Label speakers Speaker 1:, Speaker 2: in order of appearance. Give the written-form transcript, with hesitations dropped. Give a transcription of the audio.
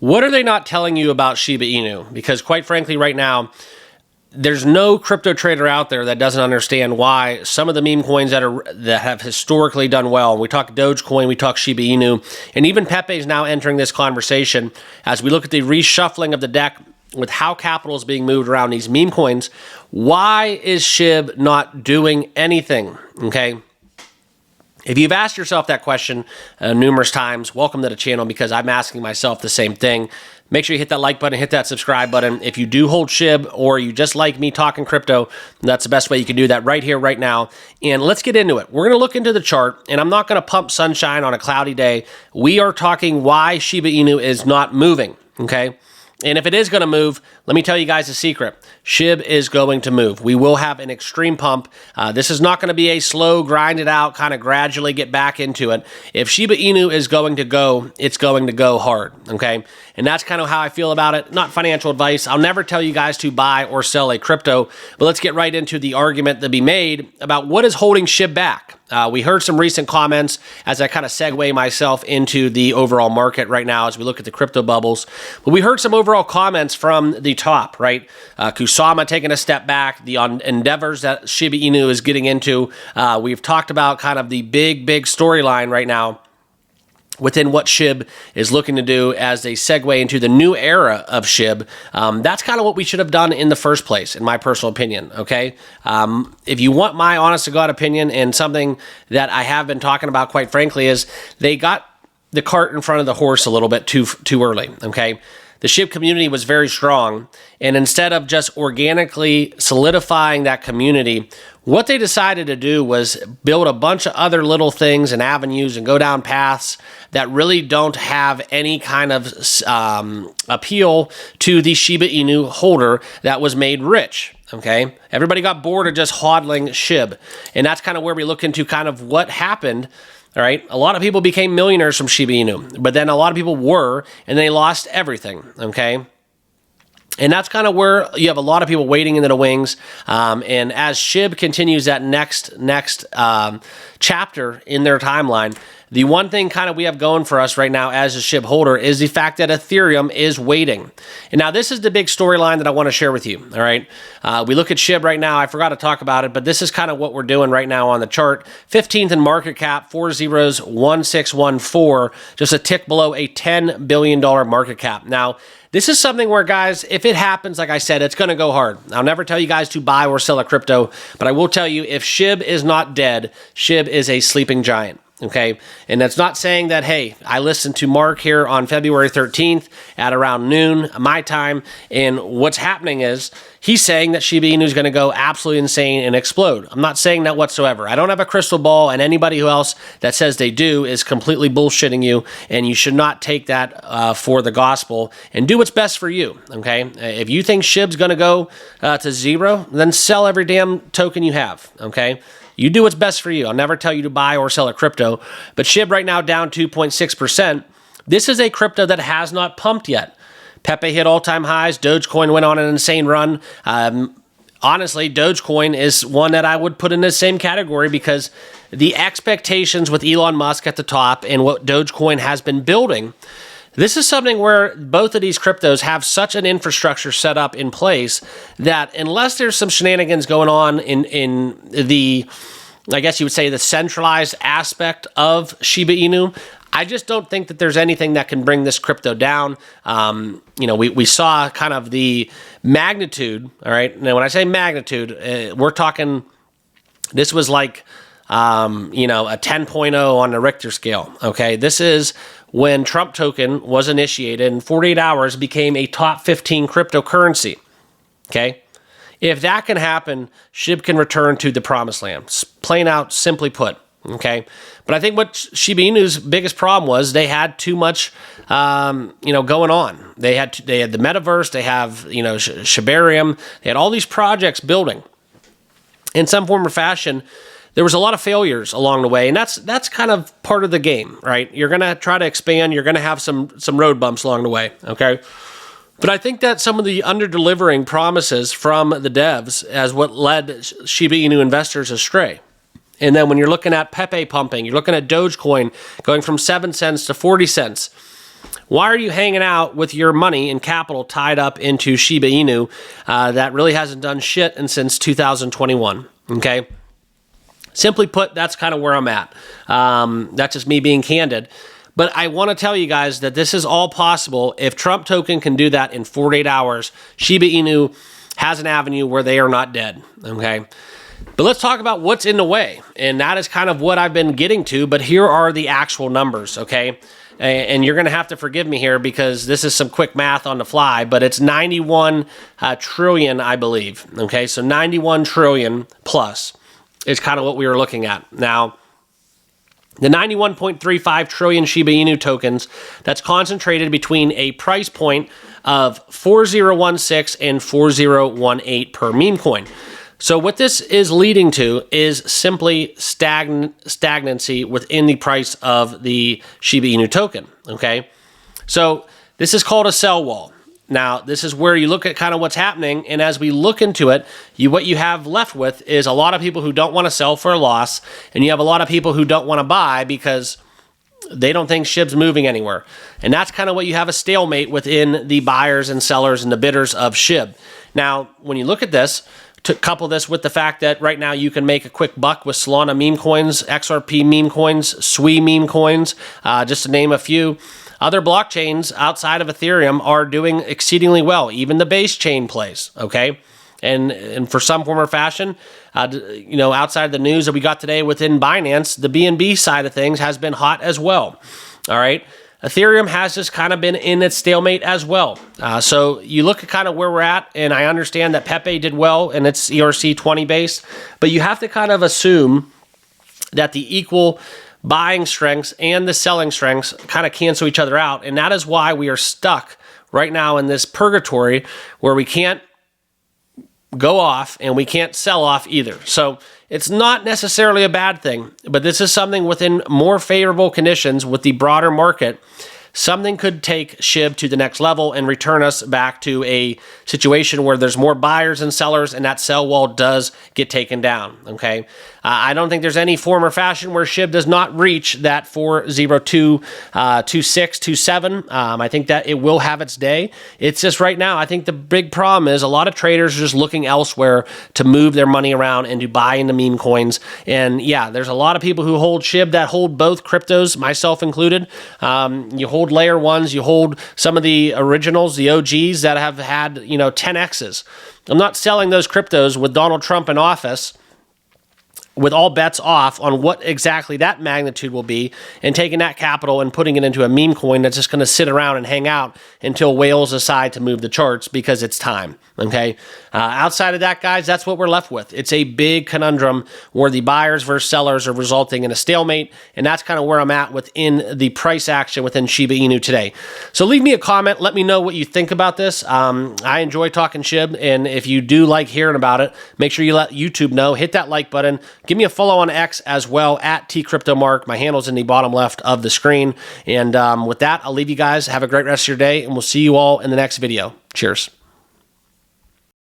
Speaker 1: What are they not telling you about Shiba Inu? Because quite frankly, right now, there's no crypto trader out there that doesn't understand why some of the meme coins that have historically done well. We talk Dogecoin, we talk Shiba Inu, and even Pepe is now entering this conversation as we look at the reshuffling of the deck with how capital is being moved around these meme coins. Why is Shib not doing anything? Okay. If you've asked yourself that question numerous times, welcome to the channel, because I'm asking myself the same thing. Make sure you hit that like button, hit that subscribe button. If you do hold Shib or you just like me talking crypto, that's the best way you can do that right here, right now. And let's get into it. We're going to look into the chart, and I'm not going to pump sunshine on a cloudy day. We are talking why Shiba Inu is not moving, okay? And if it is going to move, let me tell you guys a secret. Shib is going to move. We will have an extreme pump. This is not going to be a slow, grind it out, kind of gradually get back into it. If Shiba Inu is going to go, it's going to go hard, okay? And that's kind of how I feel about it. Not financial advice. I'll never tell you guys to buy or sell a crypto, but let's get right into the argument to be made about what is holding Shib back. We heard some recent comments as I kind of segue myself into the overall market right now as we look at the crypto bubbles. But we heard some overall comments from the top, right? Kusama taking a step back, the endeavors that Shiba Inu is getting into. We've talked about kind of the big storyline right now within what Shib is looking to do as they segue into the new era of Shib. That's kind of what we should have done in the first place, in my personal opinion, okay? If you want my honest-to-God opinion, and something that I have been talking about, quite frankly, is they got the cart in front of the horse a little bit too early, okay? The Shib community was very strong, and instead of just organically solidifying that community, what they decided to do was build a bunch of other little things and avenues and go down paths that really don't have any kind of appeal to the Shiba Inu holder that was made rich, okay? Everybody got bored of just hodling Shib, and that's kind of where we look into kind of what happened. All right, a lot of people became millionaires from Shiba Inu, but then a lot of people were, and they lost everything, okay? And that's kind of where you have a lot of people waiting in the wings. And as Shib continues that next chapter in their timeline, the one thing kind of we have going for us right now as a Shib holder is the fact that Ethereum is waiting. And now this is the big storyline that I want to share with you, all right? We look at Shib right now. I forgot to talk about it, but this is kind of what we're doing right now on the chart. 15th in market cap, 401614, just a tick below a $10 billion market cap. Now, this is something where, guys, if it happens, like I said, it's going to go hard. I'll never tell you guys to buy or sell a crypto, but I will tell you, if Shib is not dead, Shib is a sleeping giant. Okay, and that's not saying that, hey, I listened to Mark here on February 13th at around noon, my time, and what's happening is he's saying that Shiba Inu is going to go absolutely insane and explode. I'm not saying that whatsoever. I don't have a crystal ball, and anybody who else that says they do is completely bullshitting you, and you should not take that for the gospel, and do what's best for you, okay? If you think Shib's going to go to zero, then sell every damn token you have, okay? You do what's best for you. I'll never tell you to buy or sell a crypto. But Shib right now down 2.6%. This is a crypto that has not pumped yet. Pepe hit all-time highs. Dogecoin went on an insane run. Honestly, Dogecoin is one that I would put in the same category because the expectations with Elon Musk at the top and what Dogecoin has been building, this is something where both of these cryptos have such an infrastructure set up in place that unless there's some shenanigans going on in the, I guess you would say, the centralized aspect of Shiba Inu, I just don't think that there's anything that can bring this crypto down. We saw kind of the magnitude, all right? Now, when I say magnitude, we're talking, this was like, a 10.0 on the Richter scale, okay? This is when Trump token was initiated and 48 hours became a top 15 cryptocurrency, okay? If that can happen, Shib can return to the promised land, plain out, simply put, okay? But I think what Shiba Inu's biggest problem was they had too much, going on. They had the metaverse, they have, Shibarium, they had all these projects building. In some form or fashion, there was a lot of failures along the way, and that's kind of part of the game, right? You're going to try to expand. You're going to have some road bumps along the way, okay? But I think that some of the under-delivering promises from the devs is what led Shiba Inu investors astray. And then when you're looking at Pepe pumping, you're looking at Dogecoin going from 7 cents to 40 cents. Why are you hanging out with your money and capital tied up into Shiba Inu that really hasn't done shit since 2021? Okay. Simply put, that's kind of where I'm at. That's just me being candid. But I want to tell you guys that this is all possible. If Trump token can do that in 48 hours, Shiba Inu has an avenue where they are not dead. Okay. But let's talk about what's in the way. And that is kind of what I've been getting to. But here are the actual numbers. Okay. And you're going to have to forgive me here because this is some quick math on the fly, but it's 91 trillion, I believe. Okay, so 91 trillion plus is kind of what we were looking at. Now, the 91.35 trillion Shiba Inu tokens, that's concentrated between a price point of 4016 and 4018 per meme coin. So what this is leading to is simply stagnancy within the price of the Shiba Inu token, okay? So this is called a sell wall. Now, this is where you look at kind of what's happening, and as we look into it, what you have left with is a lot of people who don't want to sell for a loss, and you have a lot of people who don't want to buy because they don't think Shib's moving anywhere. And that's kind of what you have, a stalemate within the buyers and sellers and the bidders of Shib. Now, when you look at this, to couple this with the fact that right now you can make a quick buck with Solana meme coins, XRP meme coins, SWI meme coins, just to name a few. Other blockchains outside of Ethereum are doing exceedingly well. Even the base chain plays, okay? And for some form or fashion, outside the news that we got today within Binance, the BNB side of things has been hot as well, all right? Ethereum has just kind of been in its stalemate as well. So you look at kind of where we're at, and I understand that Pepe did well in its ERC20 base, but you have to kind of assume that the equal buying strengths and the selling strengths kind of cancel each other out, and that is why we are stuck right now in this purgatory where we can't go off and we can't sell off either. So it's not necessarily a bad thing, but this is something within more favorable conditions with the broader market. Something could take Shib to the next level and return us back to a situation where there's more buyers and sellers, and that sell wall does get taken down, okay? I don't think there's any form or fashion where Shib does not reach that 4022627. I think that it will have its day. It's just right now, I think the big problem is a lot of traders are just looking elsewhere to move their money around and to buy into meme coins. And yeah, there's a lot of people who hold Shib that hold both cryptos, myself included. You hold layer ones, you hold some of the originals, the OGs that have had, 10Xs. I'm not selling those cryptos with Donald Trump in office with all bets off on what exactly that magnitude will be, and taking that capital and putting it into a meme coin that's just going to sit around and hang out until whales decide to move the charts because it's time, okay? Outside of that, guys, that's what we're left with. It's a big conundrum where the buyers versus sellers are resulting in a stalemate, and that's kind of where I'm at within the price action within Shiba Inu today. So leave me a comment. Let me know what you think about this. I enjoy talking Shib, and if you do like hearing about it, make sure you let YouTube know. Hit that like button. Give me a follow on X as well, at TCryptoMark. My handle's in the bottom left of the screen. And with that, I'll leave you guys. Have a great rest of your day, and we'll see you all in the next video. Cheers.